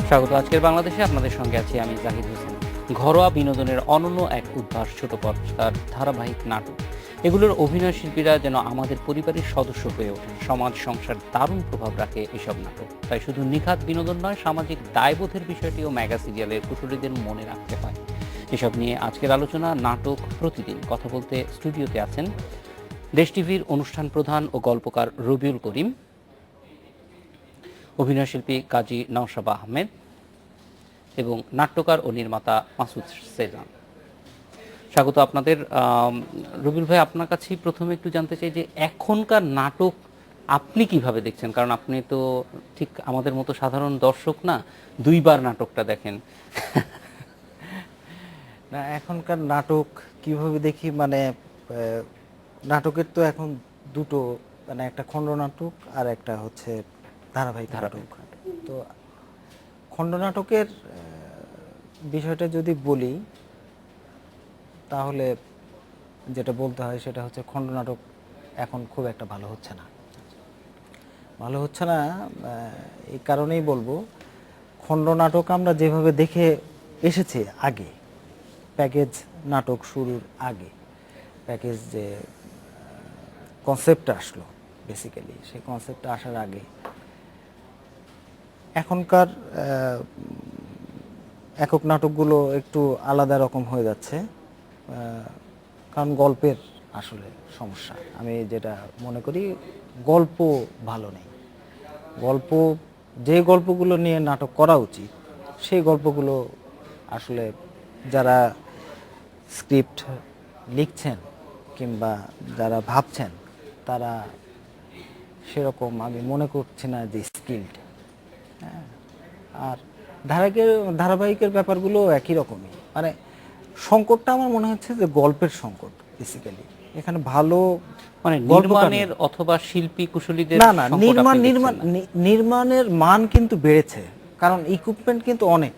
স্বাগত আজকের বাংলাদেশে। আপনাদের সঙ্গে আছি আমি জাহিদ হোসেন। ঘরোয়া বিনোদনের অনন্য এক উদ্ভাস ছোট পর্দার ধারাবাহিক নাটক, এগুলোর অভিনয় শিল্পীরা যেন আমাদের পরিবারের সদস্য হয়ে ওঠেন। সমাজ সংসার দারুণ প্রভাব রাখে এসব নাটক। তাই শুধু নিখাত বিনোদন নয়, সামাজিক দায়বোধের বিষয়টিও মেগা সিরিয়ালের কুশলীদের মনে রাখতে হয়। এসব নিয়ে আজকের আলোচনা নাটক প্রতিদিন। কথা বলতে স্টুডিওতে আছেন দেশ টিভির অনুষ্ঠান প্রধান ও গল্পকার রবিউল করিম, অভিনয়শিল্পী কাজী নওশাবা আহমেদ এবং নাট্যকার ও নির্মাতা মাসুদ সেজান। স্বাগত আপনাদের। রবিউল ভাই, আপনার কাছেই প্রথমে একটু জানতে চাই যে এখনকার নাটক আপনি কিভাবে দেখছেন? কারণ আপনি তো ঠিক আমাদের মতো সাধারণ দর্শক না, দুইবার নাটকটা দেখেন। না, এখনকার নাটক কিভাবে দেখি মানে নাটকের তো এখন দুটো, মানে একটা খণ্ডনাটক আর একটা হচ্ছে ধারাবাহিক নাটক। তো খণ্ডনাটকের বিষয়টা যদি বলি তাহলে যেটা বলতে হয় সেটা হচ্ছে খণ্ডনাটক এখন খুব একটা ভালো হচ্ছে না। এই কারণেই বলবো, খণ্ডনাটক আমরা যেভাবে দেখে এসেছি আগে, প্যাকেজ নাটক শুরুর আগে, প্যাকেজ যে কনসেপ্টটা আসলো, বেসিক্যালি সেই কনসেপ্টটা আসার আগে এখনকার একক নাটকগুলো একটু আলাদা রকম হয়ে যাচ্ছে। কারণ গল্পের আসলে সমস্যা, আমি যেটা মনে করি, গল্প ভালো নেই। যে গল্পগুলো নিয়ে নাটক করা উচিত সেই গল্পগুলো আসলে যারা স্ক্রিপ্ট লিখছেন কিংবা যারা ভাবছেন তারা সেরকম আমি মনে করছি না যে স্কিল্ড। আর ধারাবাহিকের ব্যাপারগুলো একই রকমই, মানে সংকটটা আমার মনে হচ্ছে যে গল্পের সংকট বেসিক্যালি এখানে। ভালো মানে নির্মাণের অথবা শিল্পী কুশলীদের না, নির্মাণের মান কিন্তু বেড়েছে, কারণ ইকুইপমেন্ট কিন্তু অনেক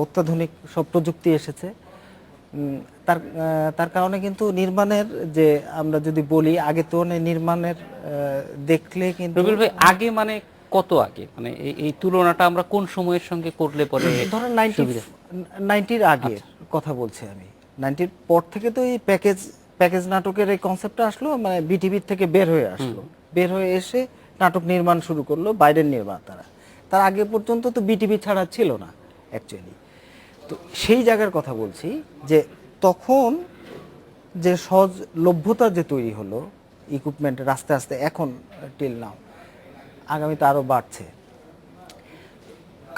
অত্যাধুনিক সব প্রযুক্তি এসেছে। তার কারণে কিন্তু নির্মাণের যে আমরা যদি বলি, আগে তো নির্মাণের দেখলে কিন্তু রবিউল ভাই, আগে মানে কত আগে, মানে এই তুলনাটা আমরা কোন সময়ের সঙ্গে করলে পরে ধরেন 90-র আগের কথা বলছি আমি। 90-র পর থেকে তো এই প্যাকেজ নাটকের এই কনসেপ্টটা আসলো, মানে বিটিভির থেকে বের হয়ে এসে নাটক নির্মাণ শুরু করলো বাইরের নির্মাতারা। তার আগে পর্যন্ত তো বিটিভি ছাড়া ছিল না অ্যাকচুয়ালি। তো সেই জায়গার কথা বলছি যে তখন যে সহজলভ্যতা যে তৈরি হলো ইকুইপমেন্টের আস্তে আস্তে, এখন টিল নাও, আগামীতে আরও বাড়ছে।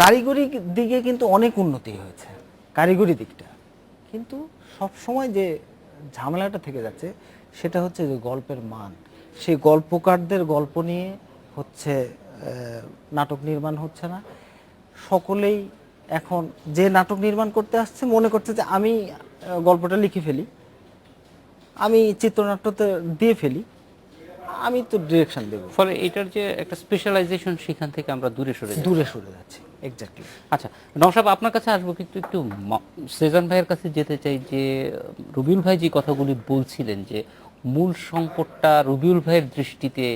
কারিগরি দিকে কিন্তু অনেক উন্নতি হয়েছে, কারিগরি দিকটা। কিন্তু সব সময় যে ঝামেলাটা থেকে যাচ্ছে সেটা হচ্ছে যে গল্পের মান। সেই গল্পকারদের গল্প নিয়ে হচ্ছে নাটক নির্মাণ হচ্ছে না। সকলেই এখন যে নাটক নির্মাণ করতে আসছে মনে করছে যে আমি গল্পটা লিখে ফেলি, আমি চিত্রনাট্যতে দিয়ে ফেলি, আমি তো ডিরেকশন দেব। ফলে এটার যে একটা স্পেশালাইজেশন, সেখান থেকে আমরা দূরে সরে যাচ্ছি। এক্স্যাক্টলি। আচ্ছা নওশাব, আপনার কাছে আসবো, কিন্তু একটু সেজান ভাইয়ের কাছে যেতে চাই যে রবিউল ভাই যে কথাগুলি বলছিলেন যে মূল সংকটটা রবিউল ভাইয়ের দৃষ্টিতে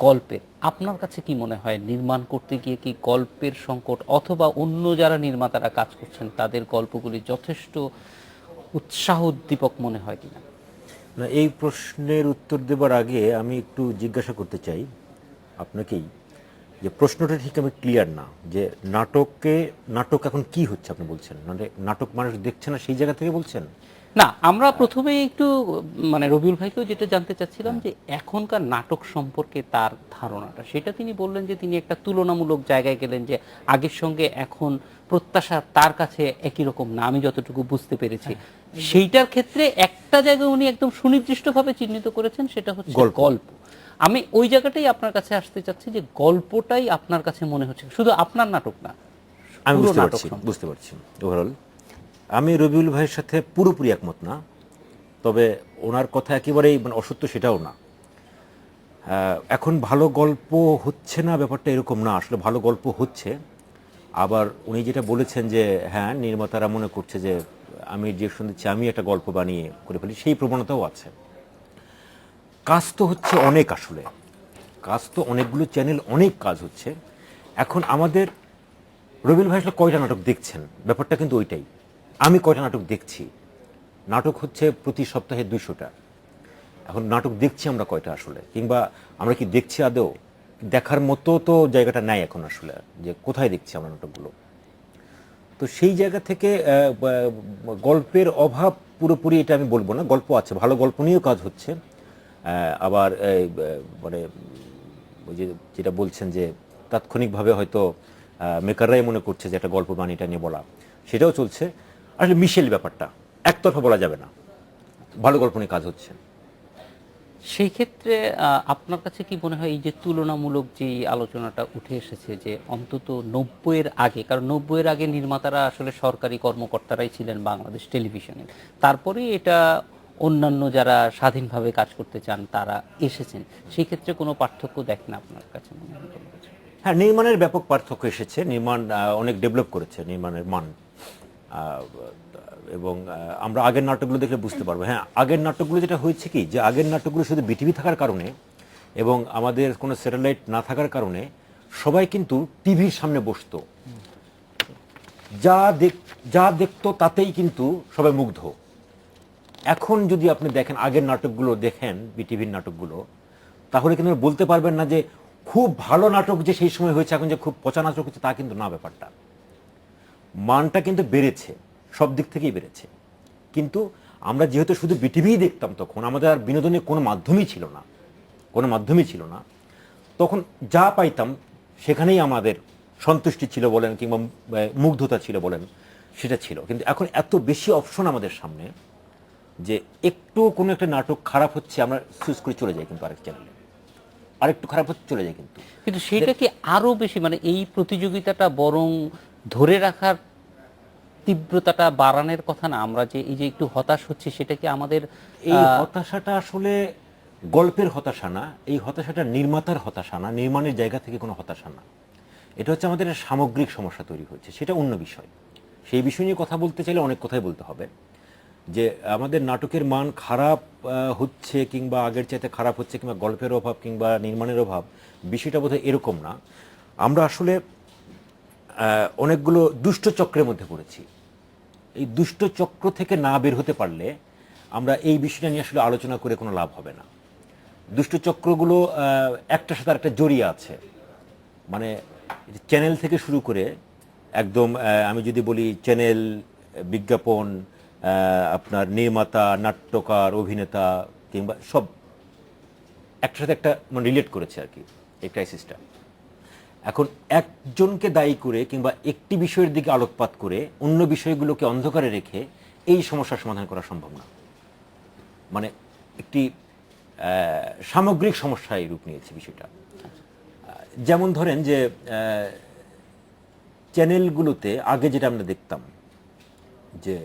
গল্পের। আপনার কাছে কি মনে হয়, নির্মাণ করতে গিয়ে কি গল্পের সংকট, অথবা অন্য যারা নির্মাতারা কাজ করছেন তাদের গল্পগুলি যথেষ্ট উৎসাহ উদ্দীপক মনে হয় কিনা? না, এই প্রশ্নের উত্তর দেবার আগে আমি একটু জিজ্ঞাসা করতে চাই আপনাকেই, যে প্রশ্নটা ঠিক আমি ক্লিয়ার না, যে নাটক এখন কি হচ্ছে আপনি বলছেন, মানে নাটক মানুষ দেখছে না সেই জায়গা থেকে বলছেন? না, আমরা প্রথমে একটু মানে রবিউল ভাইকেও যেটা জানতে চাচ্ছিলাম যে এখনকার নাটক সম্পর্কে তার ধারণাটা, সেটা তিনি বললেন যে তিনি একটা তুলনামূলক জায়গায় গেলেন, যে আগের সঙ্গে এখন প্রত্যাশা তার কাছে একই রকম না, আমি যতটুকু বুঝতে পেরেছি। সেইটার ক্ষেত্রে একটা জায়গায় উনি একদম সুনির্দিষ্টভাবে চিহ্নিত করেছেন, সেটা হচ্ছে গল্প। আমি ওই জায়গাটাই আপনার কাছে আসতে চাচ্ছি, যে গল্পটাই আপনার কাছে মনে হচ্ছে, শুধু আপনার নাটক না। আমি বুঝতে পারছি ওভারঅল। আমি রবিউল ভাইয়ের সাথে পুরোপুরি একমত না, তবে ওনার কথা একেবারেই মানে অসত্য সেটাও না। এখন ভালো গল্প হচ্ছে না ব্যাপারটা এরকম না, আসলে ভালো গল্প হচ্ছে। আবার উনি যেটা বলেছেন যে হ্যাঁ, নির্মাতারা মনে করছে যে আমি ডিরেকশন দিচ্ছি, আমি একটা গল্প বানিয়ে করে ফেলি, সেই প্রবণতাও আছে। কাজ তো হচ্ছে অনেক, আসলে কাজ তো অনেকগুলো চ্যানেল, অনেক কাজ হচ্ছে। এখন আমাদের রবিউল ভাই আসলে কয়টা নাটক দেখছেন, ব্যাপারটা কিন্তু ওইটাই। আমি কয়টা নাটক দেখছি, নাটক হচ্ছে প্রতি সপ্তাহে 200টা। এখন নাটক দেখছি আমরা কয়টা আসলে, কিংবা আমরা কি দেখছি আদৌ, দেখার মতো তো জায়গাটা নাই এখন আসলে, যে কোথায় দেখছি আমরা নাটকগুলো। তো সেই জায়গা থেকে গল্পের অভাব পুরোপুরি এটা আমি বলবো না, গল্প আছে, ভালো গল্প নিয়েও কাজ হচ্ছে। আবার মানে ওই যে যেটা বলছেন যে তাৎক্ষণিকভাবে হয়তো মেকাররাই মনে করছে যে একটা গল্প বাণীটা নিয়ে বলা, সেটাও চলছে। আসলে মিশেল ব্যাপারটা, একতরফা বলা যাবে না, ভালো গল্প নিয়ে কাজ হচ্ছে। সেই ক্ষেত্রে আপনার কাছে কি মনে হয় এই যে তুলনামূলক যে আলোচনাটা উঠে এসেছে যে অন্তত 90-এর আগে, কারণ 90-এর আগে নির্মাতারা আসলে সরকারি কর্মকর্তারাই ছিলেন বাংলাদেশ টেলিভিশনে, তারপরে এটা অন্যান্য যারা স্বাধীনভাবে কাজ করতে চান তারা এসেছেন, সেই ক্ষেত্রে কোনো পার্থক্য দেখেন আপনার কাছে মনে হয় কোনো কিছু? হ্যাঁ, নির্মাণের ব্যাপক পার্থক্য এসেছে, নির্মাণ অনেক ডেভেলপ করেছে, নির্মাণের মান। এবং আমরা আগের নাটকগুলো দেখলে বুঝতে পারবো। হ্যাঁ, আগের নাটকগুলো যেটা হয়েছে কি, যে আগের নাটকগুলো শুধু বিটিভি থাকার কারণে এবং আমাদের কোনো স্যাটেলাইট না থাকার কারণে সবাই কিন্তু টিভির সামনে বসতো, যা দেখতো তাতেই কিন্তু সবাই মুগ্ধ। এখন যদি আপনি দেখেন, আগের নাটকগুলো দেখেন, বিটিভির নাটকগুলো, তাহলে কিন্তু বলতে পারবেন না যে খুব ভালো নাটক যে সেই সময় হয়েছে, এখন যে খুব পচা নাটক হচ্ছে তা কিন্তু না। ব্যাপারটা, মানটা কিন্তু বেড়েছে, সব দিক থেকেই বেড়েছে। কিন্তু আমরা যেহেতু শুধু বিটিভিই দেখতাম, তখন আমাদের আর বিনোদনের কোনো মাধ্যমই ছিল না, তখন যা পাইতাম সেখানেই আমাদের সন্তুষ্টি ছিল বলেন, কিংবা মুগ্ধতা ছিল বলেন, সেটা ছিল। কিন্তু এখন এত বেশি অপশন আমাদের সামনে যে একটু কোনো একটা নাটক খারাপ হচ্ছে, আমরা চুজ করে চলে যাই কিন্তু আরেক চ্যানেলে, আরেকটু খারাপ হচ্ছে চলে যাই। কিন্তু সেটা কি আরো বেশি, মানে এই প্রতিযোগিতাটা বরং ধরে রাখার তীব্রতাটা বাড়ানোর কথা না? আমরা যে এই যে একটু হতাশ হচ্ছে, সেটা কি আমাদের এই হতাশাটা আসলে গল্পের হতাশা না, এই হতাশাটা নির্মাতার হতাশা না, নির্মাণের জায়গা থেকে কোনো হতাশা না। এটা হচ্ছে আমাদের সামগ্রিক সমস্যা তৈরি হয়েছে, সেটা অন্য বিষয়। সেই বিষয় নিয়ে কথা বলতে চাইলে অনেক কথাই বলতে হবে, যে আমাদের নাটকের মান খারাপ হচ্ছে, কিংবা আগের চাইতে খারাপ হচ্ছে, কিংবা গল্পের অভাব, কিংবা নির্মাণের অভাব, বিষয়টা বোধহয় এরকম না। আমরা আসলে অনেকগুলো দুষ্ট চক্রের মধ্যে পড়েছি। এই দুষ্ট চক্র থেকে না বের হতে পারলে আমরা এই বিষয়টা নিয়ে আসলে আলোচনা করে কোনো লাভ হবে না। দুষ্ট চক্রগুলো একটার সাথে আরেকটা জড়িয়ে আছে, মানে চ্যানেল থেকে শুরু করে একদম, আমি যদি বলি চ্যানেল, বিজ্ঞাপন, আপনার নির্মাতা, নাট্যকার, অভিনেতা, কিংবা সব একটার সাথে একটা মানে রিলেট করেছে আর কি এই ক্রাইসিসটা। এখন একজনকে দায়ী করে কিংবা একটি বিষয়ের দিকে আলোকপাত করে অন্য বিষয়গুলোকে অন্ধকারে রেখে এই সমস্যার সমাধান করা সম্ভব না। মানে একটি সামগ্রিক সমস্যায় রূপ নিয়েছে বিষয়টা। যেমন ধরেন যে চ্যানেলগুলোতে আগে যেটা আমরা দেখতাম, যে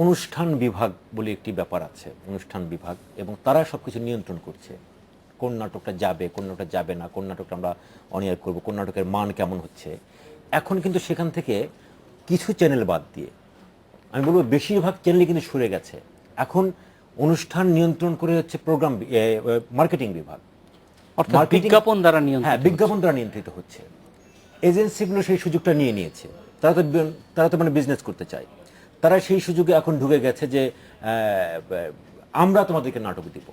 অনুষ্ঠান বিভাগ বলে একটি ব্যাপার আছে, অনুষ্ঠান বিভাগ, এবং তারা সবকিছু নিয়ন্ত্রণ করছে, কোন নাটকটা যাবে, কোন নাটকটা যাবে না, কোন নাটকটা আমরা অন এয়ার করবো, কোন নাটকের মান কেমন হচ্ছে। এখন কিন্তু সেখান থেকে কিছু চ্যানেল বাদ দিয়ে, আমি বলবো বেশিরভাগ চ্যানেলই কিন্তু সরে গেছে। এখন অনুষ্ঠান নিয়ন্ত্রণ করে হচ্ছে প্রোগ্রাম, মার্কেটিং বিভাগ, অর্থাৎ বিজ্ঞাপন দ্বারা নিয়ন্ত্রিত। হ্যাঁ, বিজ্ঞাপন দ্বারা নিয়ন্ত্রিত হচ্ছে। এজেন্সিগুলো সেই সুযোগটা নিয়ে নিয়েছে, তারা তো মানে বিজনেস করতে চায়, তারা সেই সুযোগে এখন ঢুকে গেছে যে আমরা তোমাদেরকে নাটক দিব,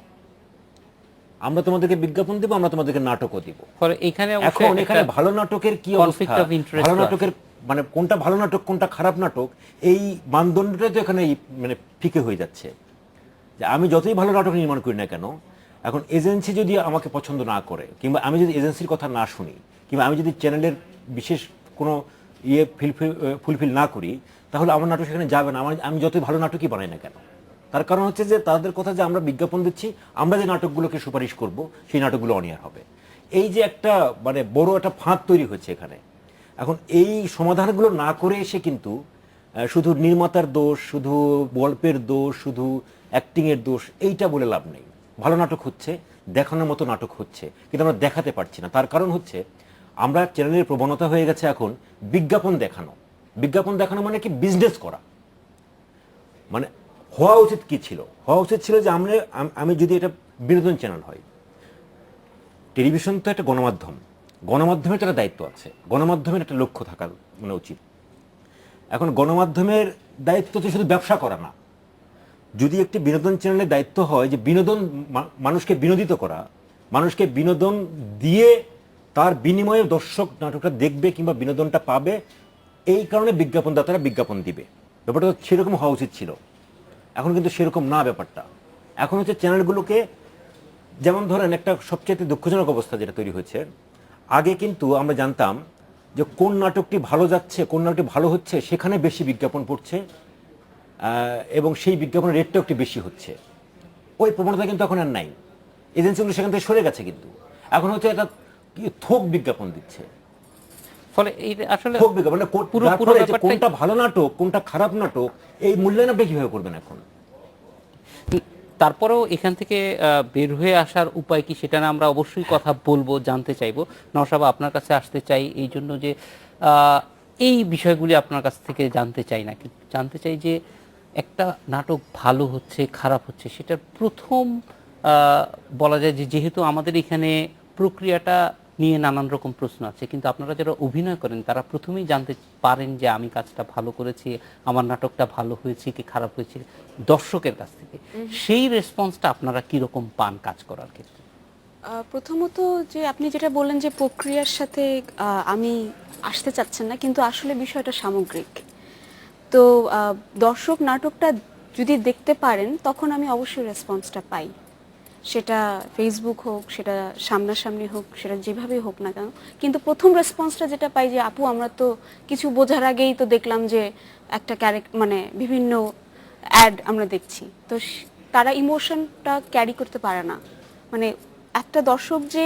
আমরা তোমাদেরকে বিজ্ঞাপন দিব, আমরা তোমাদেরকে নাটকও দিব। এখন এখানে ভালো নাটকের কি অবস্থা, ভালো নাটকের মানে কোনটা ভালো নাটক, কোনটা খারাপ নাটক, এই মানদণ্ডটা তো এখানে মানে ফিকে হয়ে যাচ্ছে। যে আমি যতই ভালো নাটক নির্মাণ করি না কেন, এখন এজেন্সি যদি আমাকে পছন্দ না করে, কিংবা আমি যদি এজেন্সির কথা না শুনি, কিংবা আমি যদি চ্যানেলের বিশেষ কোনো ফুলফিল না করি, তাহলে আমার নাটক সেখানে যাবে না, আমি যতই ভালো নাটকই বানাই না কেন। তার কারণ হচ্ছে যে তাদের কথা যে আমরা বিজ্ঞাপন দিচ্ছি, আমরা যে নাটকগুলোকে সুপারিশ করব সেই নাটকগুলো অনিয়ার হবে। এই যে একটা মানে বড় একটা ফাঁদ তৈরি হচ্ছে এখানে। এখন এই সমাধানগুলো না করে এসে কিন্তু শুধু নির্মাতার দোষ, শুধু গল্পের দোষ, শুধু অ্যাক্টিংয়ের দোষ, এইটা বলে লাভ নেই। ভালো নাটক হচ্ছে, দেখানোর মতো নাটক হচ্ছে, কিন্তু আমরা দেখাতে পারছি না। তার কারণ হচ্ছে আমরা চ্যানেলের প্রবণতা হয়ে গেছে এখন বিজ্ঞাপন দেখানো। বিজ্ঞাপন দেখানো মানে কি? বিজনেস করা। মানে হওয়া উচিত কি ছিল? হওয়া উচিত ছিল যে আমি যদি এটা বিনোদন চ্যানেল হয়, টেলিভিশন তো একটা গণমাধ্যম, গণমাধ্যমের একটা দায়িত্ব আছে, গণমাধ্যমের একটা লক্ষ্য থাকা মানে উচিত। এখন গণমাধ্যমের দায়িত্ব তো শুধু ব্যবসা করা না। যদি একটি বিনোদন চ্যানেলের দায়িত্ব হয় যে বিনোদন, মানুষকে বিনোদিত করা, মানুষকে বিনোদন দিয়ে তার বিনিময়ে দর্শক নাটকটা দেখবে কিংবা বিনোদনটা পাবে, এই কারণে বিজ্ঞাপনদাতারা বিজ্ঞাপন দিবে, ব্যাপারটা তো সেরকম হওয়া উচিত ছিল। এখন কিন্তু সেরকম না ব্যাপারটা। এখন হচ্ছে চ্যানেলগুলোকে, যেমন ধরেন একটা সবচেয়ে দুঃখজনক অবস্থা যেটা তৈরি হয়েছে, আগে কিন্তু আমরা জানতাম যে কোন নাটকটি ভালো যাচ্ছে, কোন নাটকটি ভালো হচ্ছে, সেখানে বেশি বিজ্ঞাপন পড়ছে এবং সেই বিজ্ঞাপনের রেটটাও একটু বেশি হচ্ছে। ওই প্রবণতা কিন্তু এখন আর নাই, এজেন্সিগুলো সেখান থেকে সরে গেছে। কিন্তু এখন হচ্ছে একটা থোক বিজ্ঞাপন দিচ্ছে, ফলে এই আসলে থোক বিজ্ঞাপন, মানে পুরো যার ফলে যে ব্যাপারটাই- কোনটা ভালো নাটক কোনটা খারাপ নাটক, এই মূল্যায়ন আপনি কিভাবে করবেন এখন? তারপরেও এখান থেকে বের হয়ে আসার উপায় কি, সেটা না আমরা অবশ্যই কথা বলবো, জানতে চাইবো। নওশাবা, আপনার কাছে আসতে চাই এই জন্য যে এই বিষয়গুলি আপনার কাছ থেকে জানতে চাই না, কিন্তু জানতে চাই যে একটা নাটক ভালো হচ্ছে খারাপ হচ্ছে সেটার প্রথম বলা যায় যে, যেহেতু আমাদের এখানে প্রক্রিয়াটা নিয়ে নানান রকম প্রশ্ন আছে, কিন্তু আপনারা যারা অভিনয় করেন তারা প্রথমেই জানতে পারেন যে আমি কাজটা ভালো করেছি, আমার নাটকটা ভালো হয়েছে কি খারাপ হয়েছে দর্শকের কাছ থেকে। সেই রেসপন্সটা আপনারা কিরকম পান কাজ করার ক্ষেত্রে? প্রথমত যে আপনি যেটা বললেন যে প্রক্রিয়ার সাথে আমি আসতে চাচ্ছেন না, কিন্তু আসলে বিষয়টা সামগ্রিক। তো দর্শক নাটকটা যদি দেখতে পারেন তখন আমি অবশ্যই রেসপন্সটা পাই, সেটা ফেসবুক হোক, সেটা সামনাসামনি হোক, সেটা যেভাবেই হোক না কেন। কিন্তু প্রথম রেসপন্সটা যেটা পাই যে আপু আমরা তো কিছু বোঝার আগেই তো দেখলাম যে একটা মানে বিভিন্ন অ্যাড আমরা দেখছি, তো তারা ইমোশনটা ক্যারি করতে পারে না। মানে একটা দর্শক যে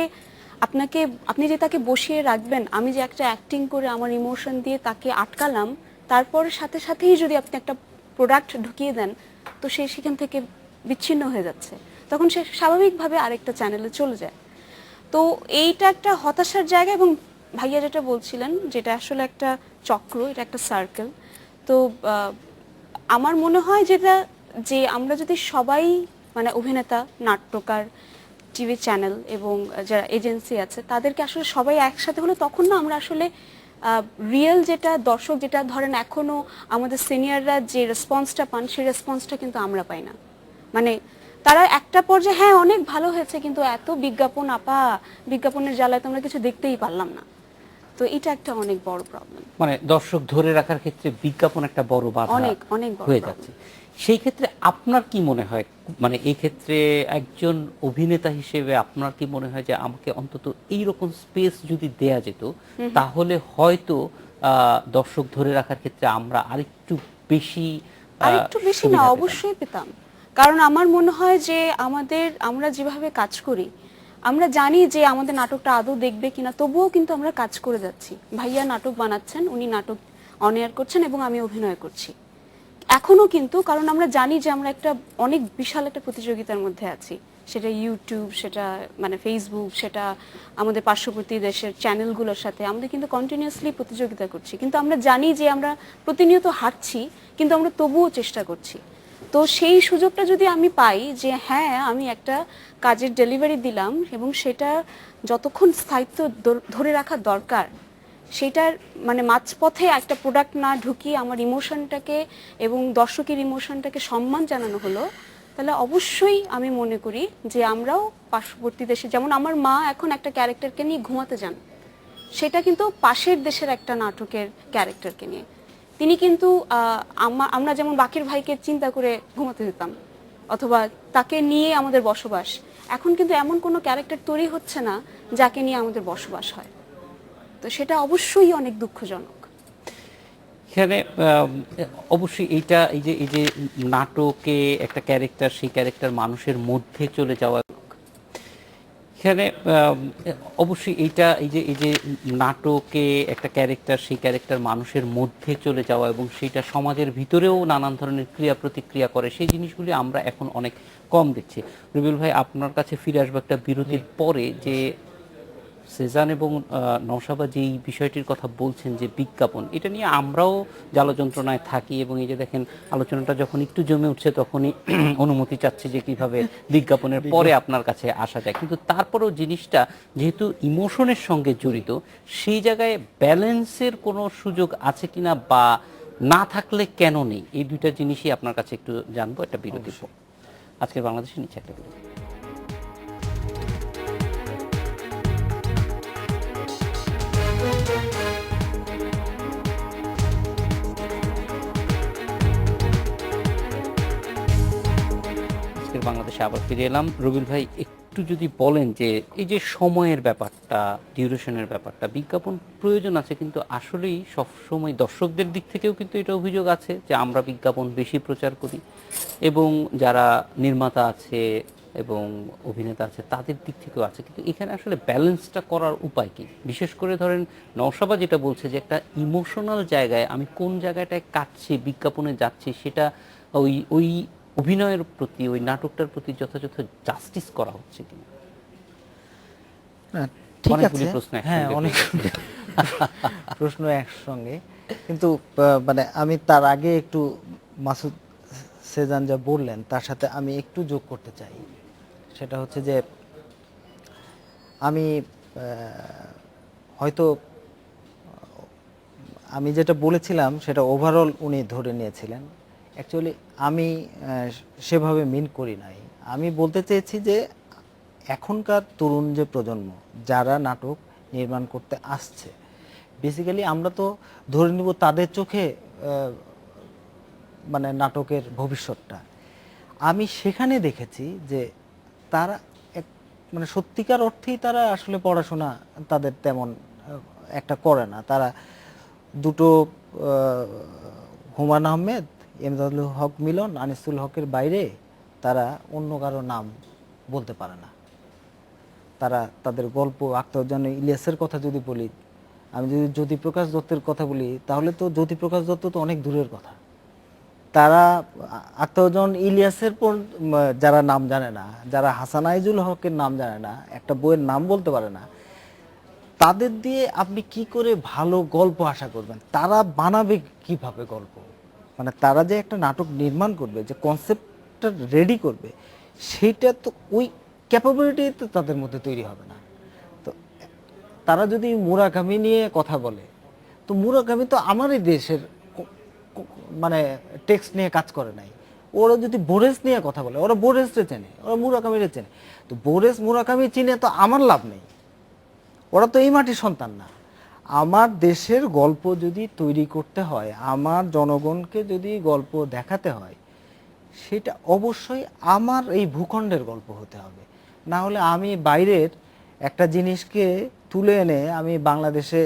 আপনি যে তাকে বসিয়ে রাখবেন, আমি যে একটা অ্যাক্টিং করে আমার ইমোশন দিয়ে তাকে আটকালাম, তারপরে সাথে সাথেই যদি আপনি একটা প্রোডাক্ট ঢুকিয়ে দেন, তো সে সেখান থেকে বিচ্ছিন্ন হয়ে যাচ্ছে, তখন সে স্বাভাবিকভাবে আরেকটা চ্যানেলে চলে যায়। তো এইটা একটা হতাশার জায়গা। এবং ভাইয়া যেটা বলছিলেন, যেটা আসলে একটা চক্র, এটা একটা সার্কেল। তো আমার মনে হয় যেটা, যে আমরা যদি সবাই মানে অভিনেতা, নাট্যকার, টিভি চ্যানেল এবং যারা এজেন্সি আছে তাদেরকে আসলে সবাই একসাথে হলে তখন না আমরা আসলে রিয়েল যেটা দর্শক, যেটা ধরেন এখনো আমাদের সিনিয়ররা যে রেসপন্সটা পান, সেই রেসপন্সটা কিন্তু আমরা পাই না। মানে তারা একটা পর্যায়ে হ্যাঁ অনেক ভালো হয়েছে, কিন্তু এত বিজ্ঞাপন, বিজ্ঞাপনের জ্বালায় তো আমরা কিছু দেখতেই পারলাম না। তো এটা একটা অনেক বড় প্রবলেম। মানে দর্শক ধরে রাখার ক্ষেত্রে বিজ্ঞাপন একটা বড় বাধা অনেক বড় হয়ে problem। যাচ্ছে। সেই ক্ষেত্রে আপনার কি মনে হয়, মানে এই ক্ষেত্রে একজন অভিনেতা হিসেবে আপনার কি মনে হয় যে আমাকে অন্তত এইরকম স্পেস যদি দেয়া যেত, তাহলে হয়তো দর্শক ধরে রাখার ক্ষেত্রে আমরা আরেকটু বেশি না, সুবিধা পেতাম? অবশ্যই পেতাম। কারণ আমার মনে হয় যে আমরা যেভাবে কাজ করি, আমরা জানি যে আমাদের নাটকটা আদৌ দেখবে কিনা, তবুও কিন্তু আমরা কাজ করে যাচ্ছি। ভাইয়া নাটক বানাচ্ছেন, উনি নাটক অন এয়ার করছেন এবং আমি অভিনয় করছি এখনো কিন্তু, কারণ আমরা জানি যে আমরা একটা অনেক বিশাল একটা প্রতিযোগিতার মধ্যে আছি। সেটা ইউটিউব, সেটা মানে ফেসবুক, সেটা আমাদের পার্শ্ববর্তী দেশের চ্যানেলগুলোর সাথে আমাদের কিন্তু কন্টিনিউয়াসলি প্রতিযোগিতা করছি। কিন্তু আমরা জানি যে আমরা প্রতিনিয়ত হারছি, কিন্তু আমরা তবুও চেষ্টা করছি। তো সেই সুযোগটা যদি আমি পাই যে হ্যাঁ আমি একটা কাজের ডেলিভারি দিলাম এবং সেটা যতক্ষণ স্থায়িত্ব ধরে রাখা দরকার, সেটার মানে মাঝপথে একটা প্রোডাক্ট না ঢুকিয়ে আমার ইমোশনটাকে এবং দর্শকের ইমোশনটাকে সম্মান জানানো হলো, তাহলে অবশ্যই আমি মনে করি যে আমরাও পার্শ্ববর্তী দেশে, যেমন আমার মা এখন একটা ক্যারেক্টারকে নিয়ে ঘুমাতে যান, সেটা কিন্তু পাশের দেশের একটা নাটকের ক্যারেক্টারকে নিয়ে। তিনি কিন্তু আমরা যেমন বাকির ভাইকে চিন্তা করে ঘুমাতে যেতাম, অথবা তাকে নিয়ে আমাদের বসবাস, এখন কিন্তু এমন কোনো ক্যারেক্টার তৈরি হচ্ছে না যাকে নিয়ে আমাদের বসবাস হয়। তো সেটা অবশ্যই অনেক দুঃখজনক। এখানে অবশ্যই এই যে নাটকে একটা ক্যারেক্টার, সেই ক্যারেক্টার মানুষের মধ্যে চলে যাওয়া, এখানে অবশ্যই এই যে নাটকে একটা ক্যারেক্টার, সেই ক্যারেক্টার মানুষের মধ্যে চলে যাওয়া এবং সেটা সমাজের ভিতরেও নানান ধরনের ক্রিয়া প্রতিক্রিয়া করে, সেই জিনিসগুলি আমরা এখন অনেক কম দেখছি। রবিউল ভাই, আপনার কাছে ফিরে আসবো একটা বিরতির পরে, যে সেজান এবং নওশাবা যেই বিষয়টির কথা বলছেন যে বিজ্ঞাপন, এটা নিয়ে আমরাও জ্বালাযন্ত্রণায় থাকি এবং এই যে দেখেন আলোচনাটা যখন একটু জমে উঠছে তখনই অনুমতি চাচ্ছি যে কিভাবে বিজ্ঞাপনের পরে আপনার কাছে আসা যায়, কিন্তু তারপরেও জিনিসটা যেহেতু ইমোশনের সঙ্গে জড়িত, সেই জায়গায় ব্যালেন্সের কোনো সুযোগ আছে কিনা বা না থাকলে কেন নেই, এই দুইটা জিনিসই আপনার কাছে একটু জানবো। একটা বিরতির পর আজকের বাংলাদেশের নিচে একটা বিরতি। আজকের বাংলাদেশে আবার ফিরে এলাম। রবিউল ভাই, একটু যদি বলেন যে এই যে সময়ের ব্যাপারটা, ডিউরেশনের ব্যাপারটা, বিজ্ঞাপন প্রয়োজন আছে কিন্তু আসলেই সবসময় দর্শকদের দিক থেকেও কিন্তু এটা অভিযোগ আছে যে আমরা বিজ্ঞাপন বেশি প্রচার করি, এবং যারা নির্মাতা আছে এবং অভিনেতা আছে তাদের দিক থেকেও আছে, কিন্তু এখানে আসলে ব্যালেন্সটা করার উপায় কি? বিশেষ করে ধরেন নওশাবা যেটা বলছে যে একটা ইমোশনাল জায়গায় আমি কোন জায়গাটায় কাটছি, বিজ্ঞাপনে যাচ্ছি, সেটা ওই ওই অভিনয়ের প্রতি, ওই নাটকটার প্রতি যথাযথ জাস্টিস করা হচ্ছে কিনা। না, ঠিক অনেকগুলি আছে, প্রশ্ন হ্যাঁ একসঙ্গে অনেক বলতে প্রশ্ন একসঙ্গে, কিন্তু মানে আমি তার আগে একটু মাসুদ সেজান যা বললেন তার সাথে আমি একটু যোগ করতে চাই। সেটা হচ্ছে যে আমি হয়তো আমি যেটা বলেছিলাম সেটা ওভারঅল উনি ধরে নিয়েছিলেন। অ্যাকচুয়ালি আমি সেভাবে মিন করি নাই। আমি বলতে চেয়েছি যে এখনকার তরুণ যে প্রজন্ম যারা নাটক নির্মাণ করতে আসছে, বেসিক্যালি আমরা তো ধরে নিব তাদের চোখে মানে নাটকের ভবিষ্যৎটা। আমি সেখানে দেখেছি যে তারা মানে সত্যিকার অর্থেই তারা আসলে পড়াশোনা তাদের তেমন একটা করে না। তারা দুটো হুমায়ূন আহমেদ, এমদাদুল হক মিলন, আনিসুল হকের বাইরে তারা অন্য কারো নাম বলতে পারে না। তারা তাদের গল্প, আখতারুজ্জামান ইলিয়াসের কথা যদি বলি, আমি যদি জ্যোতিপ্রকাশ দত্তের কথা বলি, তাহলে তো জ্যোতিপ্রকাশ দত্ত তো অনেক দূরের কথা। তারা আখতারুজ্জামান ইলিয়াসের যারা নাম জানে না, যারা হাসান আইজুল হকের নাম জানে না, একটা বইয়ের নাম বলতে পারে না, তাদের দিয়ে আপনি কি করে ভালো গল্প আশা করবেন? তারা বানাবে কিভাবে গল্প? মানে তারা যে একটা নাটক নির্মাণ করবে, যে কনসেপ্টটা রেডি করবে, সেইটা তো ওই ক্যাপাবিলিটি তো তাদের মধ্যে তৈরি হবে না। তো তারা যদি মুরাকামি নিয়ে কথা বলে, তো মুরাকামি তো আমারই দেশের মানে টেক্সট নিয়ে কাজ করে নাই। ওরা যদি বোরেস নিয়ে কথা বলে, ওরা বোরেসরে চেনে, ওরা মুরাকামিরে চেনে। তো বোরেস মুরাকামি চিনে তো আমার লাভ নেই, ওরা তো এই মাটির সন্তান না। আমার দেশের গল্প যদি তৈরি করতে হয়, আমার জনগণকে যদি গল্প দেখাতে হয়, সেটা অবশ্যই আমার এই ভূখণ্ডের গল্প হতে হবে। না হলে আমি বাইরের একটা জিনিসকে তুলে এনে আমি বাংলাদেশে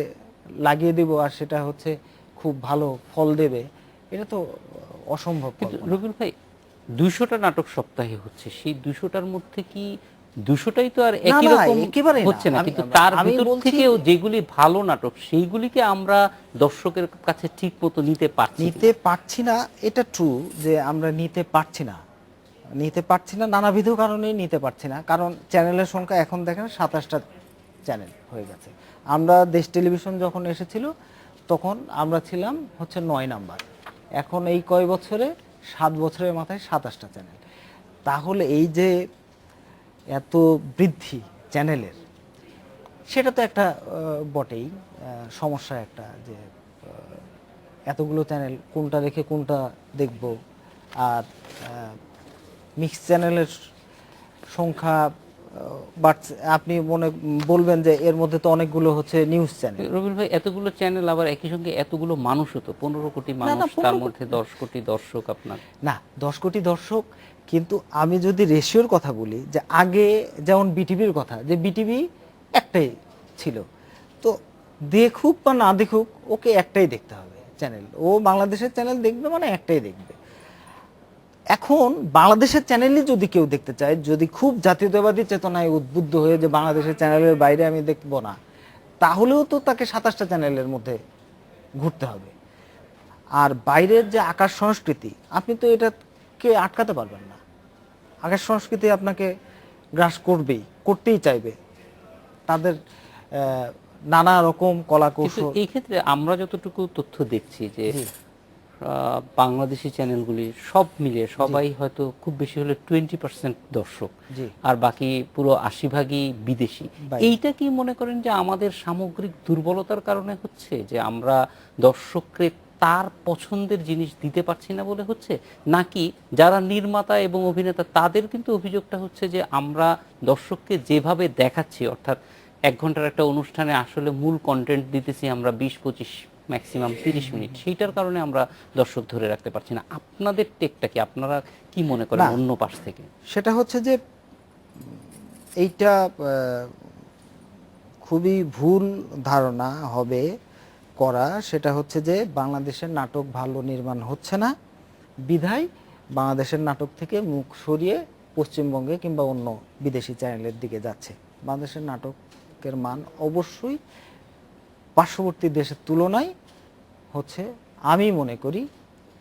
লাগিয়ে দেব আর সেটা হচ্ছে খুব ভালো ফল দেবে, এটা তো অসম্ভব। কিন্তু রবিউল ভাই, 200টা নাটক সপ্তাহে হচ্ছে, সেই 200টার মধ্যে কি 200টাই তো আর একই রকম হচ্ছে না, কিন্তু তার ভিতর থেকেও যেগুলি ভালো নাটক সেইগুলিকে আমরা দর্শকের কাছে ঠিক মতো নিতে পারছি না। এটা ট্রু যে আমরা নিতে পারছি না, নানাবিধ কারণে নিতে পারছি না। কারণ চ্যানেলের সংখ্যা এখন দেখেন 27টা চ্যানেল হয়ে গেছে। আমরা দেশ টেলিভিশন যখন এসেছিল তখন আমরা ছিলাম হচ্ছে 9 নাম্বার। এখন এই কয় বছরে, 7 বছরের মাথায় 27টা চ্যানেল। তাহলে এই যে এত বৃদ্ধি চ্যানেলের, সেটা তো একটা বটেই সমস্যা একটা, যে এতগুলো চ্যানেল কোনটা রেখে কোনটা দেখব। আর মিক্স চ্যানেলের সংখ্যা বাড়ছে। আপনি বলবেন যে এর মধ্যে তো অনেকগুলো হচ্ছে নিউজ চ্যানেল। রবিউল ভাই, এতগুলো চ্যানেল আবার একই সঙ্গে এতগুলো মানুষও তো, 15 কোটি মানুষ, তার মধ্যে 10 কোটি দর্শক। আপনার না 10 কোটি দর্শক, কিন্তু আমি যদি রেশিওর কথা বলি, যে আগে যেমন বিটিভির কথা, যে বিটিভি একটাই ছিল, তো দেখুক বা না দেখুক ওকে একটাই দেখতে হবে চ্যানেল। ও বাংলাদেশের চ্যানেল দেখবে মানে একটাই দেখবে। এখন বাংলাদেশের চ্যানেলই যদি কেউ দেখতে চায়, যদি খুব জাতীয়তাবাদী চেতনায় উদ্বুদ্ধ হয়ে যে বাংলাদেশের চ্যানেলের বাইরে আমি দেখব না, তাহলেও তো তাকে 27টা চ্যানেলের মধ্যে ঘুরতে হবে। আর বাইরের যে আকাশ সংস্কৃতি, আপনি তো এটাকে আটকাতে পারবেন না। আকাশ সংস্কৃতি আপনাকে গ্রাস করতেই চাইবে। তাদের নানা রকম কলা কিন্তু কৌশল। এই ক্ষেত্রে আমরা যতটুকু তথ্য দেখছি যে জি। বাংলাদেশি চ্যানেলগুলি সব মিলিয়ে সবাই হয়তো খুব বেশি হলে 20% দর্শক, জি। আর বাকি পুরো 80% বিদেশি। বাইরে। এইটা কি মনে করেন যে আমাদের সামগ্রিক দুর্বলতার কারণে হচ্ছে, যে আমরা দর্শককে তার পছন্দের জিনিস দিতে পারছি না বলে হচ্ছে, নাকি যারা নির্মাতা এবং অভিনেতা তাদের কিন্তু অভিযোগটা হচ্ছে যে আমরা দর্শককে যেভাবে দেখাচ্ছি, অর্থাৎ 1 ঘন্টার একটা অনুষ্ঠানে আসলে মূল কন্টেন্ট দিতেছি আমরা 20-25 ম্যাক্সিমাম 30 মিনিট, সেইটার কারণে আমরা দর্শক ধরে রাখতে পারছি না। আপনাদের টেকটা কি, আপনারা কি মনে করেন না। অন্য পাশ থেকে? সেটা হচ্ছে যে এইটা খুবই ভুল ধারণা হবে করা। সেটা হচ্ছে যে বাংলাদেশের নাটক ভালো নির্মাণ হচ্ছে না বিধায় বাংলাদেশের নাটক থেকে মুখ সরিয়ে পশ্চিমবঙ্গে কিংবা অন্য বিদেশি চ্যানেলের দিকে যাচ্ছে। বাংলাদেশের নাটকের মান অবশ্যই পার্শ্ববর্তী দেশের তুলনায় হচ্ছে, আমি মনে করি,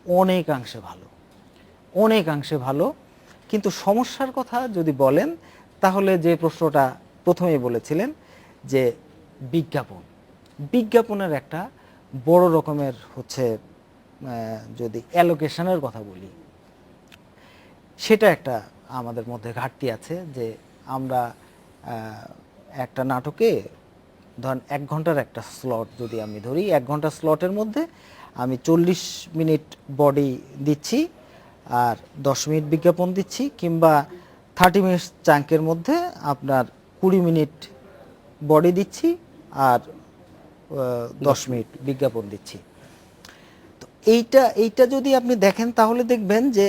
অনেকাংশে ভালো, অনেকাংশে ভালো। কিন্তু সমস্যার কথা যদি বলেন তাহলে যে প্রশ্নটা প্রথমেই বলেছিলেন যে বিজ্ঞাপন, বিজ্ঞাপনের একটা বড় রকমের হচ্ছে যদি অ্যালোকেশনের কথা বলি, সেটা একটা আমাদের মধ্যে ঘাটতি আছে। যে আমরা একটা নাটকে ধরেন 1 ঘন্টার একটা স্লট যদি আমি ধরি, 1 ঘন্টা স্লটের মধ্যে আমি 40 মিনিট বডি দিচ্ছি আর 10 মিনিট বিজ্ঞাপন দিচ্ছি, কিংবা 30 মিনিট চাঙ্কের মধ্যে আপনার 20 মিনিট বডি দিচ্ছি আর 10 মিনিট বিজ্ঞাপন দিচ্ছি। তো এইটা যদি আপনি দেখেন তাহলে দেখবেন যে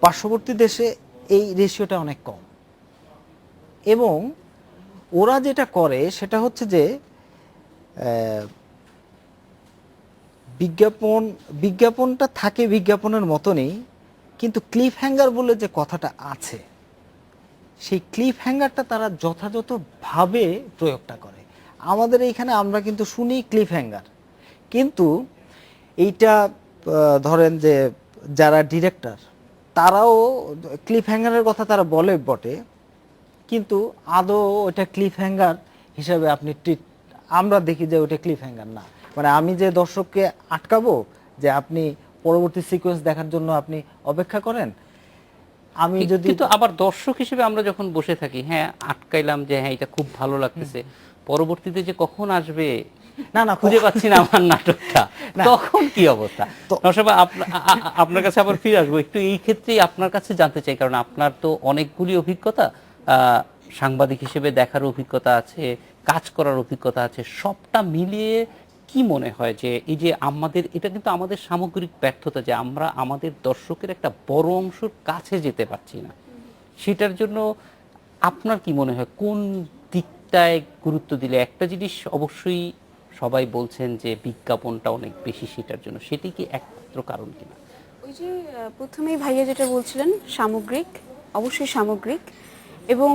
পার্শ্ববর্তী দেশে এই রেশিওটা অনেক কম। এবং ওরা যেটা করে সেটা হচ্ছে যে বিজ্ঞাপনটা থাকে বিজ্ঞাপনের মতনই, কিন্তু ক্লিফ হ্যাঙ্গার বলে যে কথাটা আছে, সেই ক্লিফ হ্যাঙ্গারটা তারা যথাযথভাবে প্রয়োগটা করে। আমাদের এইখানে আমরা কিন্তু শুনি ক্লিফ হ্যাঙ্গার, কিন্তু এইটা ধরেন যে যারা ডিরেক্টর তারাও ক্লিফ হ্যাঙ্গারের কথা তারা বলে বটে, কিন্তু আদৌ ওটা ক্লিফ হ্যাঙ্গার হিসাবে আপনি আমরা দেখি যে ওটা ক্লিফ হ্যাঙ্গার না। মানে আমি যে দর্শককে আটকাবো যে আপনি পরবর্তী সিকোয়েন্স দেখার জন্য আপনি অপেক্ষা করেন, আমি যদি কিন্তু আবার দর্শক হিসেবে আমরা যখন বসে থাকি, হ্যাঁ আটকাইলাম যে হ্যাঁ এটা খুব ভালো লাগতেছে, পরবর্তীতে যে কখন আসবে না খুঁজে পাচ্ছি না আমার নাটকটা, তখন কি অবস্থা? নওশাদ ভাই, আপনার কাছে আবার ফিরে আসবো একটু এই ক্ষেত্রেই আপনার কাছে জানতে চাই, কারণ আপনার তো অনেকগুলি অভিজ্ঞতা, সাংবাদিক হিসেবে দেখার অভিজ্ঞতা আছে, কাজ করার অভিজ্ঞতা আছে, সবটা মিলিয়ে কি মনে হয় যে এই যে আমাদের, এটা কিন্তু আমাদের সামগ্রিক ব্যর্থতা যে আমরা আমাদের দর্শকের একটা বড় অংশের কাছে যেতে পারছি না, সেটার জন্য আপনার কি মনে হয় কোন দিকটায় গুরুত্ব দিলে? একটা জিনিস অবশ্যই সবাই বলছেন যে বিজ্ঞাপনটা অনেক বেশি, সেটার জন্য সেটি কি একমাত্র কারণ কিনা? ওই যে প্রথমেই ভাইয়া যেটা বলছিলেন, সামগ্রিক, অবশ্যই সামগ্রিক। এবং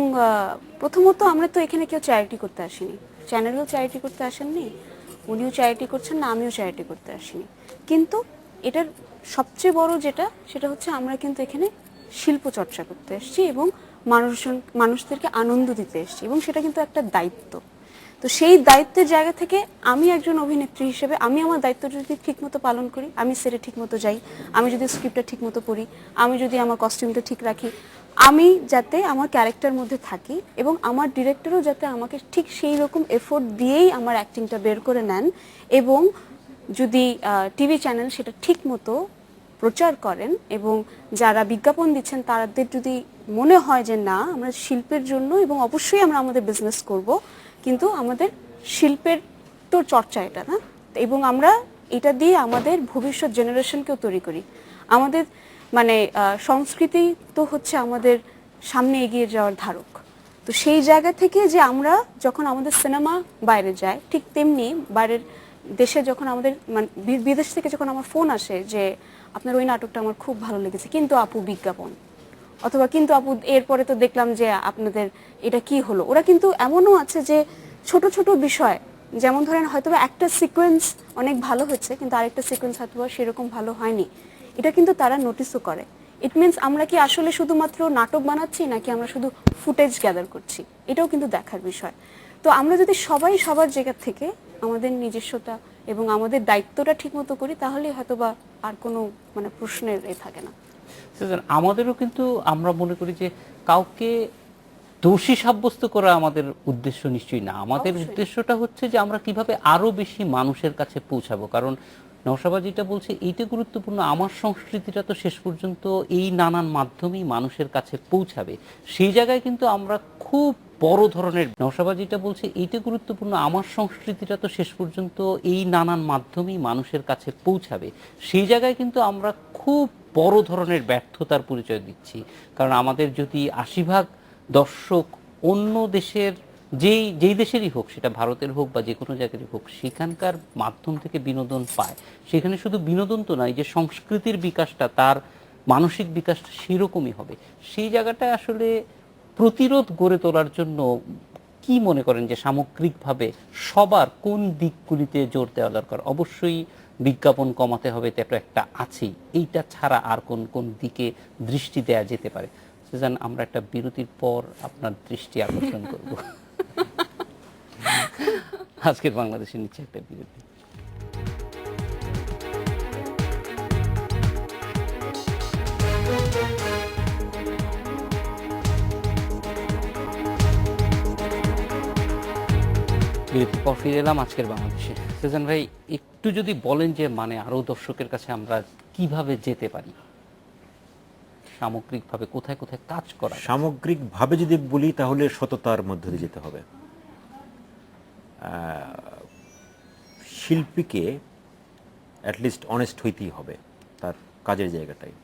প্রথমত আমরা তো এখানে কেউ চ্যারিটি করতে আসিনি, চ্যানেলও চ্যারিটি করতে আসেননি, উনিও চ্যারিটি করছেন না, আমিও চ্যারিটি করতে আসিনি। কিন্তু এটার সবচেয়ে বড় যেটা, সেটা হচ্ছে আমরা কিন্তু এখানে শিল্প চর্চা করতে এসেছি এবং মানুষদেরকে আনন্দ দিতে এসেছি, এবং সেটা কিন্তু একটা দায়িত্ব। তো সেই দায়িত্বের জায়গা থেকে আমি একজন অভিনেত্রী হিসেবে আমি আমার দায়িত্ব যদি ঠিকমতো পালন করি, আমি সেটে ঠিকমতো যাই, আমি যদি স্ক্রিপ্টটা ঠিকমতো পড়ি, আমি যদি আমার কস্টিউমটা ঠিক রাখি, আমি যাতে আমার ক্যারেক্টার মধ্যে থাকি, এবং আমার ডিরেক্টরও যাতে আমাকে ঠিক সেই রকম এফোর্ট দিয়েই আমার অ্যাক্টিংটা বের করে নেন, এবং যদি টিভি চ্যানেল সেটা ঠিকমতো প্রচার করেন এবং যারা বিজ্ঞাপন দিচ্ছেন তাদের যদি মনে হয় যে না আমরা শিল্পের জন্য, এবং অবশ্যই আমরা আমাদের বিজনেস করব, কিন্তু আমাদের শিল্পের তো চর্চা এটা না, এবং আমরা এটা দিয়ে আমাদের ভবিষ্যৎ জেনারেশনকেও তৈরি করি। আমাদের মানে সংস্কৃতি তো হচ্ছে আমাদের সামনে এগিয়ে যাওয়ার ধারক। তো সেই জায়গা থেকে যে আমরা যখন আমাদের সিনেমা বাইরে যায়, ঠিক তেমনি বাইরের দেশে যখন আমাদের মানে বিদেশ থেকে যখন আমার ফোন আসে যে আপনার ওই নাটকটা আমার খুব ভালো লেগেছে, কিন্তু আপু বিজ্ঞাপন, অথবা কিন্তু আপু এরপরে তো দেখলাম যে আপনাদের এটা কি হলো। ওরা কিন্তু এমনও আছে যে ছোট ছোট বিষয়, যেমন ধরেন হয়তো একটা সিকোয়েন্স অনেক ভালো হচ্ছে কিন্তু আরেকটা সিকোয়েন্স হয়তো সেরকম ভালো হয়নি, এটা কিন্তু তারা নোটিসও করে। ইট মিনস আমরা কি আসলে শুধুমাত্র নাটক বানাচ্ছি নাকি আমরা শুধু ফুটেজ গ্যাদার করছি, এটাও কিন্তু দেখার বিষয়। তো আমরা যদি সবাই সবার জায়গা থেকে আমাদের নিজস্বতা এবং আমাদের দায়িত্বটা ঠিকমতো করি, তাহলে হয়তোবা আর কোনো মানে প্রশ্নের থাকে না। সুতরাং আমাদেরও কিন্তু আমরা মনে করি যে কাউকে দোষী সাব্যস্ত করা আমাদের উদ্দেশ্য নিশ্চয়ই না। আমাদের অবশ্যই। উদ্দেশ্যটা হচ্ছে যে আমরা কিভাবে আরো বেশি মানুষের কাছে পৌঁছাবো। কারণ নওশাবা যেটা বলছে এইটা গুরুত্বপূর্ণ, আমার সংস্কৃতিটা তো শেষ পর্যন্ত এই নানান মাধ্যমেই মানুষের কাছে পৌঁছাবে। সেই জায়গায় কিন্তু আমরা খুব বড় ধরনের, নওশাবা যেটা বলছে এইটা গুরুত্বপূর্ণ, আমার সংস্কৃতিটা তো শেষ পর্যন্ত এই নানান মাধ্যমেই মানুষের কাছে পৌঁছাবে। সেই জায়গায় কিন্তু আমরা খুব বড় ধরনের ব্যর্থতার পরিচয় দিচ্ছি। কারণ আমাদের যদি ৮০% দর্শক অন্য দেশের যেই দেশেরই হোক, সেটা ভারতের হোক বা যে কোনো জায়গারই হোক, সেখানকার মাধ্যম থেকে বিনোদন পায়, সেখানে শুধু বিনোদন তো নয়, যে সংস্কৃতির বিকাশটা, তার মানসিক বিকাশটা সেরকমই হবে। সেই জায়গাটায় আসলে প্রতিরোধ গড়ে তোলার জন্য কি মনে করেন যে সামগ্রিকভাবে সবার কোন দিকগুলিতে জোর দেওয়া দরকার? অবশ্যই বিজ্ঞাপন কমাতে হবে, তো একটা আছেই। এইটা ছাড়া আর কোন কোন দিকে দৃষ্টি দেয়া যেতে পারে? সুজান, আমরা একটা বিরতির পর আপনার দৃষ্টি আকর্ষণ করব। আজকের বাংলাদেশের নিচে একটা বিরতি। বিরতির পর ফিরে এলাম আজকের বাংলাদেশে। সুজান ভাই, একটু যদি বলেন যে মানে আরো দর্শকের কাছে আমরা কিভাবে যেতে পারি, সামগ্রিকভাবে কোথায় কোথায় কাজ করা? সামগ্রিকভাবে যদি বলি তাহলে সততার মধ্য দিয়ে যেতে হবে। শিল্পীকে অ্যাটলিস্ট অনেস্ট হইতেই হবে তার কাজের জায়গাটায়।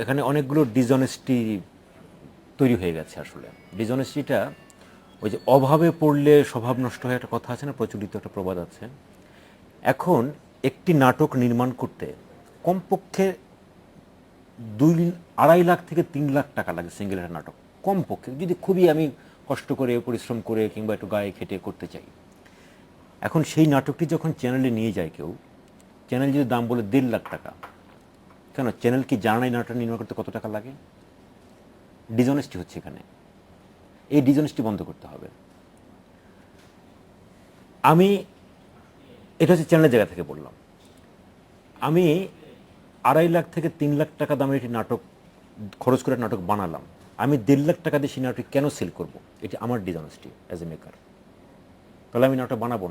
এখানে অনেকগুলো ডিসঅনেস্টি তৈরি হয়ে গেছে। আসলে ডিসঅনেস্টিটা ওই যে অভাবে পড়লে স্বভাব নষ্ট হয় একটা কথা আছে না, প্রচলিত একটা প্রবাদ আছে। এখন একটি নাটক নির্মাণ করতে কমপক্ষে 2-2.5 লাখ থেকে 3 লাখ টাকা লাগে সিঙ্গেল একটা নাটক, কমপক্ষে, যদি খুবই আমি কষ্ট করে পরিশ্রম করে কিংবা একটু গায়ে খেটে করতে চাই। এখন সেই নাটকটি যখন চ্যানেলে নিয়ে যায় কেউ, চ্যানেল যদি দাম বলে 1.5 লাখ টাকা, কেন চ্যানেল কি জানা নাই নাটক নির্মাণ করতে কত টাকা লাগে? ডিসঅনেস্টি হচ্ছে এখানে। এই ডিসঅনেস্টি বন্ধ করতে হবে। আমি এটা হচ্ছে চ্যানেলের জায়গা থেকে বললাম। আমি 2.5 লাখ থেকে 3 লাখ টাকা দামের একটি নাটক খরচ করে নাটক বানালাম, আমি 1.5 লাখ টাকা দিয়ে সেই নাটক কেন সেল করব? এটি আমার ডিসঅনেস্টি অ্যাজ এ মেকার। তাহলে আমি নাটক বানাবো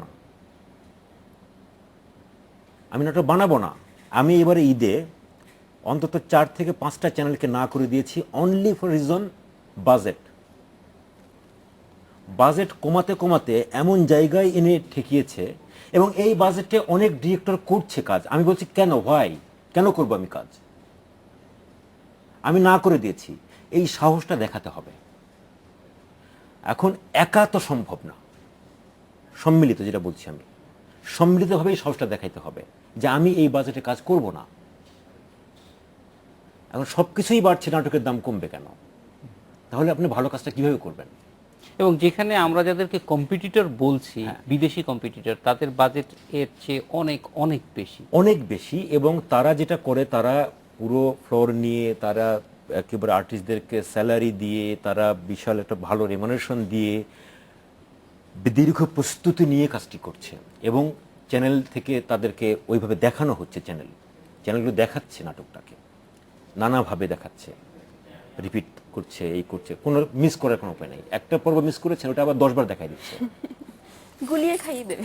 না, আমি এবারে ঈদে অন্তত 4 থেকে 5টা চ্যানেলকে না করে দিয়েছি, অনলি ফর রিজন বাজেট কমাতে কমাতে এমন জায়গায় এনে ঠেকিয়েছে। এবং এই বাজেটে অনেক ডিরেক্টর করছে কাজ। আমি বলছি কেন, ভাই কেন করবো আমি কাজ? আমি না করে দিয়েছি। এই সাহসটা দেখাতে হবে। এখন একা তো সম্ভব না, সম্মিলিত, যেটা বলছি আমি, সম্মিলিতভাবে এই সাহসটা দেখাইতে হবে যে আমি এই বাজেটে কাজ করব না। এখন সব কিছুই বাড়ছে, নাটকের দাম কমবে কেন? তাহলে আপনি ভালো কাজটা কিভাবে করবেন? এবং যেখানে আমরা যাদেরকে কম্পিটিটর বলছি, বিদেশি কম্পিটিটর, তাদের বাজেট এর চেয়ে অনেক অনেক বেশি, অনেক বেশি। এবং তারা যেটা করে, তারা পুরো ফ্লোর নিয়ে, তারা একেবারে আর্টিস্টদেরকে স্যালারি দিয়ে, তারা বিশাল একটা ভালো রেমুনারেশন দিয়ে, দীর্ঘ প্রস্তুতি নিয়ে কাজটি করছে। এবং চ্যানেল থেকে তাদেরকে ওইভাবে দেখানো হচ্ছে, চ্যানেলগুলো দেখাচ্ছে নাটকটাকে, নানাভাবে দেখাচ্ছে, রিপিট করছে, এই করছে, কোনো মিস করার কোনো উপায় নেই। একটা পর্ব মিস করেছে, ওটা আবার 10 বার দেখাই দিচ্ছে, গুলিয়ে খাইয়ে দেবে।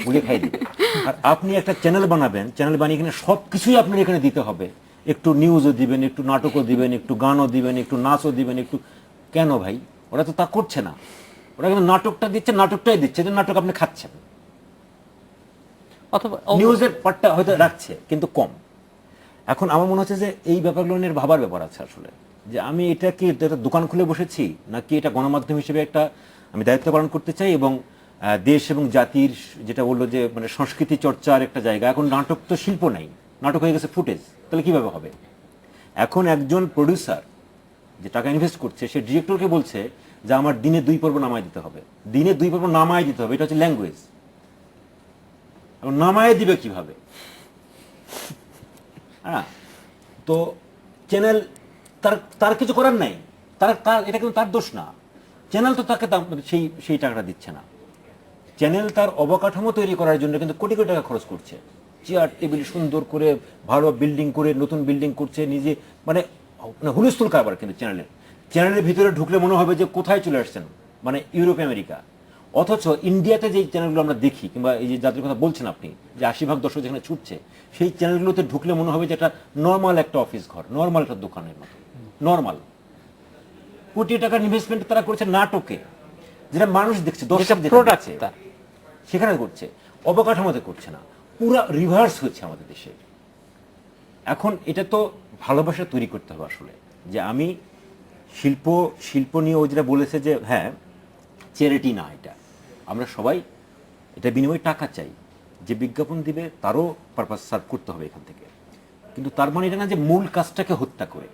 আর আপনি একটা চ্যানেল বানাবেন, চ্যানেল বানিয়ে এখানে সব কিছুই আপনার এখানে দিতে হবে। একটু নিউজও দিবেন, একটু নাটকও দিবেন, একটু গানও দিবেন, একটু নাচও দিবেন, একটু, কেন ভাই? ওরা তো তা করছে না। ওরা কিন্তু নাটকটা দিচ্ছে, নাটকটাই দিচ্ছে, যে নাটক আপনি খাচ্ছেন। অথবা নিউজের পার্টটা হয়তো রাখছে, কিন্তু কম। এখন আমার মনে হচ্ছে যে এই ব্যাপারগুলো নিয়ে ভাবার ব্যাপার আছে আসলে, যে আমি এটা কি একটা দোকান খুলে বসেছি, নাকি এটা গণমাধ্যম হিসেবে একটা আমি দায়িত্ব পালন করতে চাই, এবং দেশ এবং জাতির, যেটা বললো যে মানে সংস্কৃতি চর্চার একটা জায়গা। এখন নাটক তো শিল্প নাই, নাটক হয়ে গেছে ফুটেজ, তাহলে কিভাবে হবে? এখন একজন প্রডিউসার যে টাকা ইনভেস্ট করছে, সে ডিরেক্টরকে বলছে যে আমার দিনে 2 পর্ব নামায় দিতে হবে, দিনে 2 পর্ব নামায় দিতে হবে। এটা হচ্ছে ল্যাঙ্গুয়েজ। এখন নামায় দিবে কিভাবে? হ্যাঁ, তো চ্যানেল তার কিছু করার নাই, এটা কিন্তু তার দোষ না। চ্যানেল তো তাকে সেই সেই টাকাটা দিচ্ছে না। চ্যানেল তার অবকাঠামো তৈরি করার জন্য কিন্তু কোটি কোটি টাকা খরচ করছে, চেয়ার টেবিল সুন্দর করে ভালো বিল্ডিং করে নতুন বিল্ডিং করছে নিজে, মানে হুলস্থুল কারবার। কিন্তু চ্যানেলের ভিতরে ঢুকলে মনে হবে যে কোথায় চলে আসছেন, মানে ইউরোপ আমেরিকা। অথচ ইন্ডিয়াতে যে চ্যানেলগুলো আমরা দেখি, কিংবা এই যে যাদের কথা বলছেন আপনি, যে 80% দর্শক যেখানে ছুটছে, সেই চ্যানেলগুলোতে ঢুকলে মনে হবে যে একটা নর্মাল একটা অফিস ঘর, নর্মাল একটা দোকানের মতো নর্মাল। কোটি টাকার ইনভেস্টমেন্ট তারা করেছে নাটকে, যেটা মানুষ দেখছে, দর্শক প্রোডাক্ট দেখছে, সেখানে করছে, অবকাঠামোতে করছে না। পুরা রিভার্স হচ্ছে আমাদের দেশে। এখন এটা তো ভালোবাসা তৈরি করতে হবে আসলে, যে আমি শিল্প নিয়ে ও যেটা বলেছে যে হ্যাঁ চ্যারিটি না, এটা আমরা সবাই এটা বিনিময়ে টাকা চাই, যে বিজ্ঞাপন দিবে তারও পারপাস সার্ভ করতে হবে এখান থেকে। কিন্তু তার মানে এটা না যে মূল কাজটাকে হত্যা করে।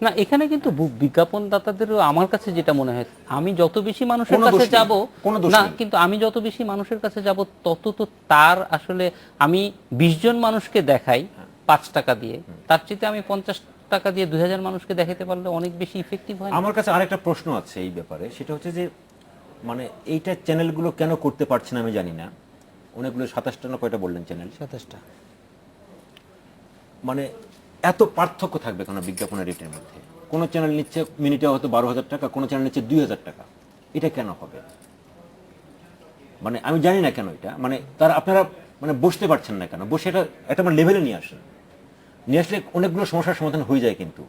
না, এখানে কিন্তু বিজ্ঞাপনদাতাদেরও আমার কাছে যেটা মনে হয়, আমি যত বেশি মানুষের কোনো কাছে দোষ নেই, যাব কোনো দোষ না, নেই। কিন্তু আমি যত বেশি মানুষের কাছে যাব তত তো তার আসলে আমি 20 জন মানুষকে দেখাই 5 টাকা দিয়ে, তার চেয়ে আমি 50 টাকা দিয়ে 2000 মানুষকে দেখাতে পারলে অনেক বেশি ইফেক্টিভ হয় না? আমার কাছে আরেকটা প্রশ্ন আছে এই ব্যাপারে, সেটা হচ্ছে যে মানে এইটা চ্যানেলগুলো কেন করতে পারছে না আমি জানি না। অনেকগুলো 27টা না কয়টা বললেন চ্যানেল, 27টা। মানে এত পার্থক্য থাকবে কেন বিজ্ঞাপনের রেটের মধ্যে? কোন চ্যানেল নিচ্ছে মিনিটে হয়তো 12,000 টাকা, কোন চ্যানেল নিচ্ছে 2,000 টাকা। এটা কেন হবে? মানে আমি জানি না কেন এটা, মানে তারা আপনারা মানে বসতে পারছেন না কেন? বসে এটা একটা আমার লেভেলে নিয়ে আসেন, নিয়ে আসলে অনেকগুলো সমস্যার সমাধান হয়ে যায় কিন্তু।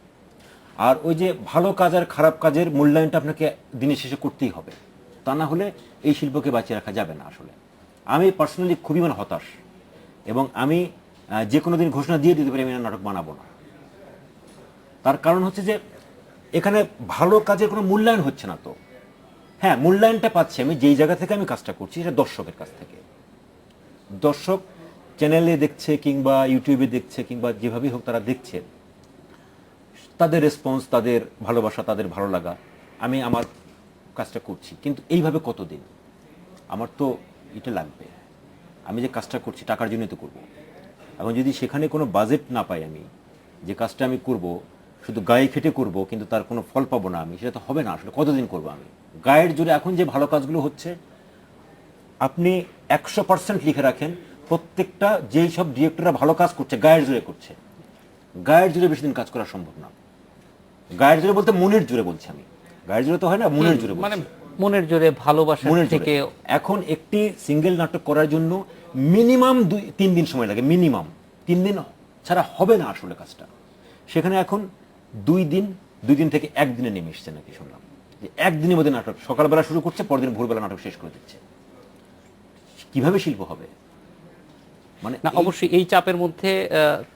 আর ওই যে ভালো কাজ আর খারাপ কাজের মূল্যায়নটা আপনাকে দিনের শেষে করতেই হবে, তা না হলে এই শিল্পকে বাঁচিয়ে রাখা যাবে না আসলে। আমি পার্সোনালি খুবই মানে হতাশ, এবং আমি যে কোনো দিন ঘোষণা দিয়ে দিতে পারি আমি নাটক বানাবো না। তার কারণ হচ্ছে যে এখানে ভালো কাজের কোনো মূল্যায়ন হচ্ছে না। তো হ্যাঁ, মূল্যায়নটা পাচ্ছি আমি যেই জায়গা থেকে আমি কাজটা করছি, সেটা দর্শকের কাছ থেকে। দর্শক চ্যানেলে দেখছে কিংবা ইউটিউবে দেখছে কিংবা যেভাবেই হোক তারা দেখছে, তাদের রেসপন্স, তাদের ভালোবাসা, তাদের ভালো লাগা, আমি আমার কাজটা করছি। কিন্তু এইভাবে কতদিন? আমার তো এটা লাগবে, আমি যে কাজটা করছি টাকার জন্যই তো করবো। এখন যদি সেখানে কোনো বাজেট না পাই, আমি যে কাজটা আমি করব শুধু গায়ে খেটে করব কিন্তু তার কোনো ফল পাবো না আমি, সেটা তো হবে না আসলে। কতদিন করবো আমি গায়ের জোরে? এখন যে ভালো কাজগুলো হচ্ছে আপনি 100% লিখে রাখেন, প্রত্যেকটা যেই সব ডিরেক্টররা ভালো কাজ করছে গায়ের জোরে করছে। গায়ের জোরে বেশি দিন কাজ করা সম্ভব না। গায়ের জোরে বলতে মনের জোরে বলছি আমি, গায়ের জোরে তো হয় না, মনের জোরে মানে বলছি। মনের জোরে, ভালোবাসা মনের জোরে। থেকে। এখন একটি সিঙ্গেল নাটক করার জন্য মিনিমাম 2-3 দিন সময় লাগে, মিনিমাম 3 দিন ছাড়া হবে না আসলে কাজটা। সেখানে এখন 2 দিন থেকে 1 দিনে নেমে এসছে নাকি শুনলাম, যে 1 দিনের মধ্যে নাটক সকালবেলা শুরু করছে, পরদিন ভোরবেলা নাটক শেষ করে দিচ্ছে। কিভাবে শিল্প হবে? মানে না, অবশ্যই এই চাপের মধ্যে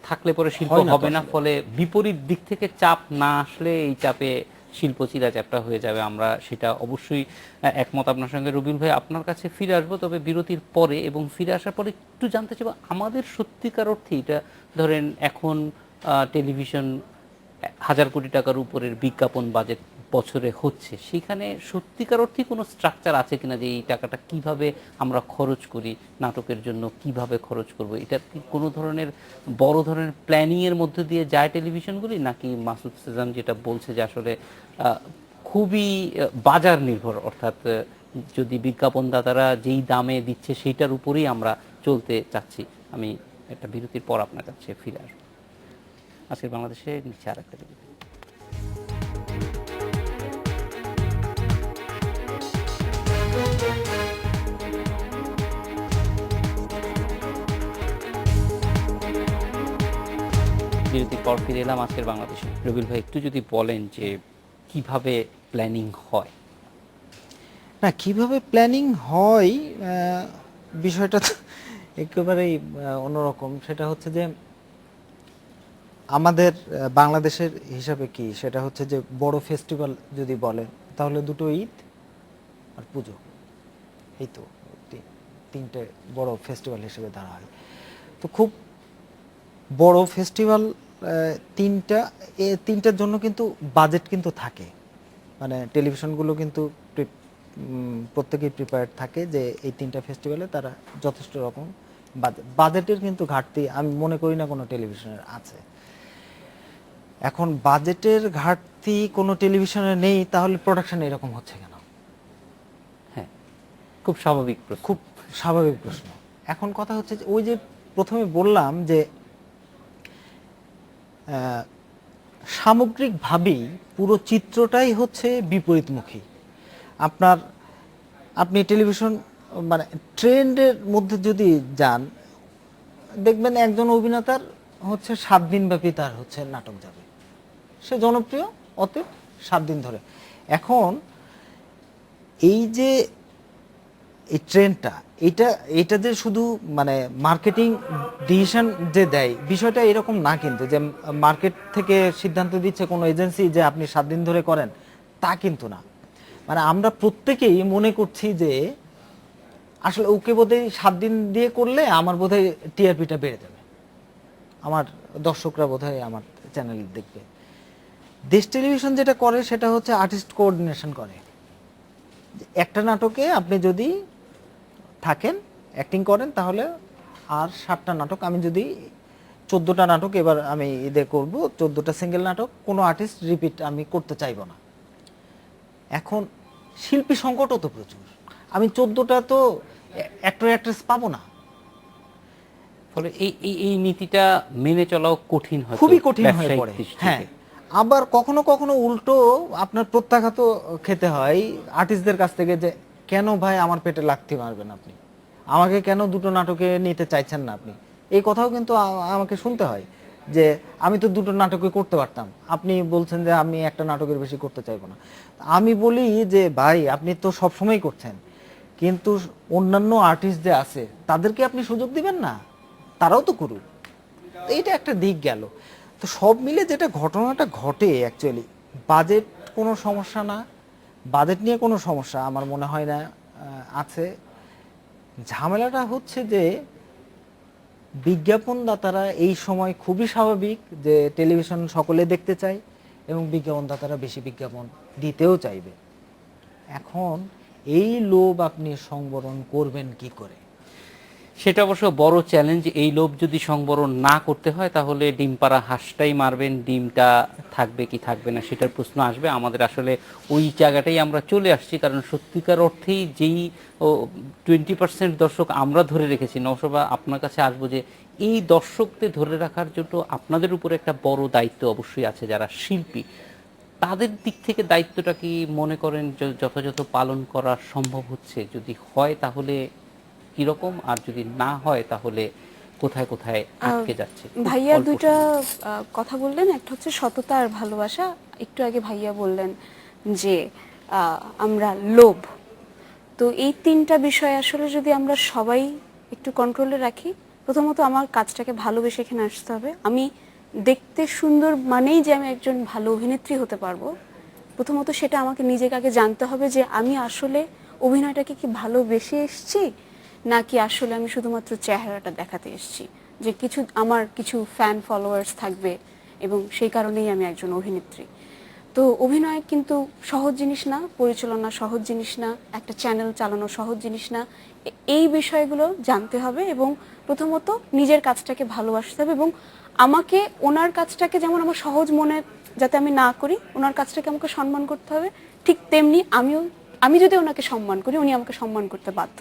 থাকলে পরে শিল্প হয় না তো হবে না। আসলে। ফলে বিপরীত দিক থেকে চাপ না আসলে এই চাপে শিল্প চিরাচ্যাপ্টা হয়ে যাবে। আমরা সেটা অবশ্যই একমত আপনার সঙ্গে। রবিউল ভাই, আপনার কাছে ফিরে আসবো, তবে বিরতির পরে। এবং ফিরে আসার পরে একটু জানতে চাইবো, আমাদের সত্যিকার অর্থে এটা ধরেন এখন টেলিভিশন 1000 কোটি টাকার উপরের বিজ্ঞাপন বাজেট বছরে হচ্ছে, সেখানে সত্যিকার অর্থে কোনো স্ট্রাকচার আছে কিনা যে এই টাকাটা কিভাবে আমরা খরচ করি, নাটকের জন্য কিভাবে খরচ করব, এটা কি কোনো ধরনের বড় ধরনের প্ল্যানিং এর মধ্যে দিয়ে যায় টেলিভিশনগুলি, নাকি মাসুদ সেজান যেটা বলছে যে আসলে খুবই বাজার নির্ভর, অর্থাৎ যদি বিজ্ঞাপনদাতারা যেই দামে দিচ্ছে সেইটার উপরেই আমরা চলতে চাচ্ছি? আমি একটা বিরতির পর আপনার কাছে ফিরে আসবো। আজকের বাংলাদেশে নিচ্ছে আর একটা বিরতি। বিরতির পর ফিরে এলাম আজকের বাংলাদেশে। রবিউল ভাই, একটু যদি বলেন যে কিভাবে প্ল্যানিং হয়? না, কিভাবে প্ল্যানিং হয় বিষয়টা তো একেবারেই অন্যরকম। সেটা হচ্ছে যে আমাদের বাংলাদেশের হিসাবে কি, সেটা হচ্ছে যে বড় ফেস্টিভ্যাল যদি বলেন তাহলে 2টো ঈদ আর পুজো, এই তো 3টে বড় ফেস্টিভ্যাল হিসেবে ধরা হয়। তো খুব বড় ফেস্টিভ্যাল তিনটার জন্য কিন্তু বাজেট কিন্তু থাকে, মানে টেলিভিশনগুলো কিন্তু প্রত্যেকেই প্রিপেয়ার্ড থাকে যে এই 3টা ফেস্টিভ্যালে তারা যথেষ্ট রকম বাজেটের কিন্তু ঘাটতি আমি মনে করি না কোনো টেলিভিশনের আছে। এখন বাজেটের ঘাটতি কোনো টেলিভিশনে নেই, তাহলে প্রোডাকশন এরকম হচ্ছে কেন? খুব স্বাভাবিক প্রশ্ন। খুব স্বাভাবিক প্রশ্ন। এখন কথা হচ্ছে যে ওই যে প্রথমে বললাম যে সামগ্রিকভাবেই পুরো চিত্রটাই হচ্ছে বিপরীতমুখী। আপনি টেলিভিশন মানে ট্রেন্ডের মধ্যে যদি যান, দেখবেন একজন অভিনেতার হচ্ছে 7 দিন ব্যাপী তার হচ্ছে নাটক যাবে, সে জনপ্রিয়, অতএব 7 দিন ধরে। এখন এই যে এই ট্রেন্ডটা, এটা যে শুধু মানে মার্কেটিং ডিসিশন যে দেয়, বিষয়টা এরকম না কিন্তু যে মার্কেট থেকে সিদ্ধান্ত দিচ্ছে কোনো এজেন্সি যে আপনি 7 দিন ধরে করেন, তা কিন্তু না। মানে আমরা প্রত্যেকেই মনে করছি যে আসলে ওকে বোধহয় 7 দিন দিয়ে করলে আমার বোধহয় টিআরপিটা বেড়ে যাবে, আমার দর্শকরা বোধহয় আমার চ্যানেল দেখবে। দেশ টেলিভিশন যেটা করে সেটা হচ্ছে আর্টিস্ট কোঅর্ডিনেশন করে। একটা নাটকে আপনি যদি থাকেন, অ্যাক্টিং করেন, তাহলে আর 7টা নাটক, আমি যদি 14টা নাটক এবার আমি ঈদে করব, 14টা সিঙ্গেল নাটক, কোনো আর্টিস্ট রিপিট আমি করতে চাইব না। এখন শিল্পী সংকটও তো প্রচুর, আমি 14টা তো অ্যাক্টর অ্যাক্ট্রেস পাবো না। ফলে এই নীতিটা মেনে চলাও কঠিন হয়, খুবই কঠিন হয়ে পড়ে। হ্যাঁ, আবার কখনো কখনো উল্টো আপনার প্রত্যাঘাত খেতে হয় আর্টিস্টদের কাছ থেকে, যে কেন ভাই আমার পেটে লাথি মারবেন আপনি, আমাকে কেন 2টো নাটকে নিতে চাইছেন না আপনি। এই কথাও কিন্তু আমাকে শুনতে হয় যে আমি তো 2টো নাটকে করতে পারতাম, আপনি বলছেন যে আমি একটা নাটকের বেশি করতে চাইবো না। আমি বলি যে ভাই আপনি তো সবসময় করছেন, কিন্তু অন্যান্য আর্টিস্ট যে আছে তাদেরকে আপনি সুযোগ দিবেন না, তারাও তো করুক। তো এটা একটা দিক গেল। তো সব মিলে যেটা ঘটনাটা ঘটে, অ্যাকচুয়ালি বাজেট কোনো সমস্যা না, বাজেট নিয়ে কোনো সমস্যা আমার মনে হয় না আছে। ঝামেলাটা হচ্ছে যে বিজ্ঞাপনদাতারা এই সময় খুবই স্বাভাবিক যে টেলিভিশন সকলে দেখতে চায় এবং বিজ্ঞাপনদাতারা বেশি বিজ্ঞাপন দিতেও চাইবে। এখন এই লোভ আপনি সংবরণ করবেন কি করে? সেটা অবশ্য বড় চ্যালেঞ্জ। এই লোভ যদি সংবরণ না করতে হয় তাহলে ডিম পাড়া হাঁসটাই মারবেন, ডিমটা থাকবে কি থাকবে না সেটার প্রশ্ন আসবে। আমাদের আসলে ওই জায়গাটাই আমরা চলে আসছি, কারণ সত্যিকার অর্থেই যেই 20% দর্শক আমরা ধরে রেখেছি, নওশাবা আপনার কাছে আসবো যে এই দর্শকদের ধরে রাখার জন্য আপনাদের উপরে একটা বড় দায়িত্ব অবশ্যই আছে যারা শিল্পী। তাদের দিক থেকে দায়িত্বটা কি মনে করেন যথাযথ পালন করা সম্ভব হচ্ছে? যদি হয় তাহলে কিরকম, আর যদি না হয় তাহলে কোথায় কোথায় আটকে যাচ্ছে? ভাইয়া দুইটা কথা বললেন, একটা হচ্ছে সততা আর ভালোবাসা। একটু আগে ভাইয়া বললেন যে আমরা লোভ। তো এই 3টা বিষয় আসলে যদি আমরা সবাই একটু কন্ট্রোলে রাখি, প্রথমত আমার কাজটাকে ভালোবেসে এখানে আসতে হবে। আমি দেখতে সুন্দর মানেই যে আমি একজন ভালো অভিনেত্রী হতে পারবো, প্রথমত সেটা আমাকে নিজেকে আগে জানতে হবে যে আমি আসলে অভিনয়টাকে কি ভালোবেসে এসেছি, নাকি আসলে আমি শুধুমাত্র চেহারাটা দেখাতে এসেছি, যে আমার কিছু ফ্যান ফলোয়ার্স থাকবে এবং সেই কারণেই আমি একজন অভিনেত্রী। তো অভিনয় কিন্তু সহজ জিনিস না, পরিচালনা সহজ জিনিস না, একটা চ্যানেল চালানো সহজ জিনিস না। এই বিষয়গুলো জানতে হবে এবং প্রথমত নিজের কাজটাকে ভালোবাসতে হবে এবং আমাকে ওনার কাজটাকে যেমন আমার সহজ মনে যাতে আমি না করি, ওনার কাজটাকে আমাকে সম্মান করতে হবে, ঠিক তেমনি আমি যদি ওনাকে সম্মান করি উনি আমাকে সম্মান করতে বাধ্য।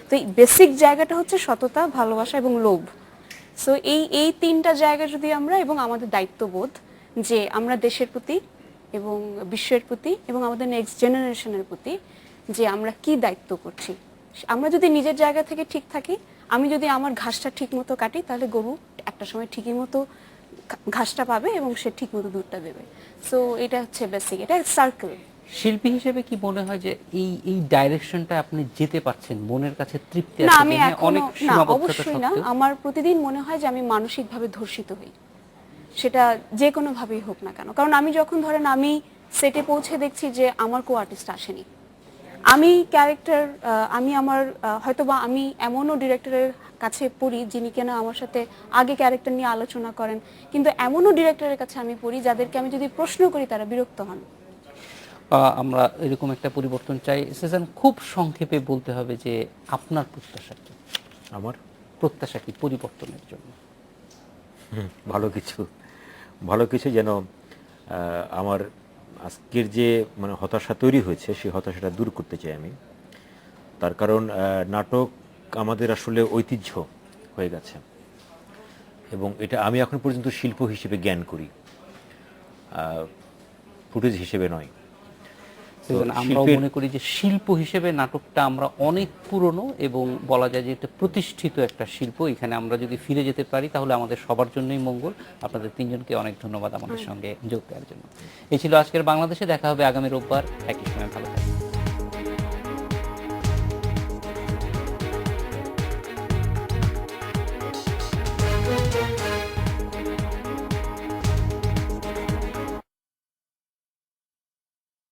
তো এই বেসিক জায়গাটা হচ্ছে সততা, ভালোবাসা এবং লোভ। সো এই 3টা জায়গা যদি আমরা, এবং আমাদের দায়িত্ববোধ যে আমরা দেশের প্রতি এবং বিশ্বের প্রতি এবং আমাদের নেক্সট জেনারেশনের প্রতি যে আমরা কি দায়িত্ব করছি, আমরা যদি নিজের জায়গা থেকে ঠিক থাকি, আমি যদি আমার ঘাসটা ঠিক মতো কাটি, তাহলে গরু একটা সময় ঠিকই মতো ঘাসটা পাবে এবং সে ঠিক মতো দুধটা দেবে। সো এটা হচ্ছে বেসিক, এটা সার্কেল। শিল্পী হিসেবে কি মনে হয় যে এই ডাইরেকশনটা আপনি যেতে পারছেন, মনের কাছে তৃপ্তি না, আছে? আমি হ্যাঁ, এখনো অনেক না, সীমাবদ্ধতা অবশ্যই না। সত্ত্বেও আমার প্রতিদিন মনে হয় যে আমি মানসিকভাবে ধর্ষিত হই, সেটা যে কোনো ভাবেই হোক না কেন। কারণ আমি যখন ধরেন আমি সেটে পৌঁছে দেখছি যে আমার কো আর্টিস্ট আসেনি, আমি ক্যারেক্টার আমি আমার হয়তোবা আমি এমনও ডিরেক্টরের কাছে পড়ি যিনি কিনা আমার সাথে আগে ক্যারেক্টার নিয়ে আলোচনা করেন, কিন্তু এমনও ডিরেক্টরের কাছে আমি পড়ি যাদেরকে আমি যদি প্রশ্ন করি তারা বিরক্ত হন। আমরা এরকম একটা পরিবর্তন চাই। সেজান, খুব সংক্ষেপে বলতে হবে যে আপনার প্রত্যাশা কি? আমার প্রত্যাশা কি পরিবর্তনের জন্য? ভালো কিছু যেন আমার আজকের যে মানে হতাশা তৈরি হয়েছে সেই হতাশাটা দূর করতে চাই আমি। তার কারণ নাটক আমাদের আসলে ঐতিহ্য হয়ে গেছে, এবং এটা আমি এখন পর্যন্ত শিল্প হিসেবে জ্ঞান করি, ফুটেজ হিসেবে নয়। দেখুন, আমরাও মনে করি যে শিল্প হিসেবে নাটকটা আমরা অনেক পুরনো এবং বলা যায় যে এটা প্রতিষ্ঠিত একটা শিল্প। এখানে আমরা যদি ফিরে যেতে পারি তাহলে আমাদের সবার জন্যই মঙ্গল। আপনাদের তিনজনকে অনেক ধন্যবাদ আমাদের সঙ্গে যোগ দেওয়ার জন্য। এই ছিল আজকের বাংলাদেশে। দেখা হবে আগামী রোববার একই সময়। ভালো থাকবেন।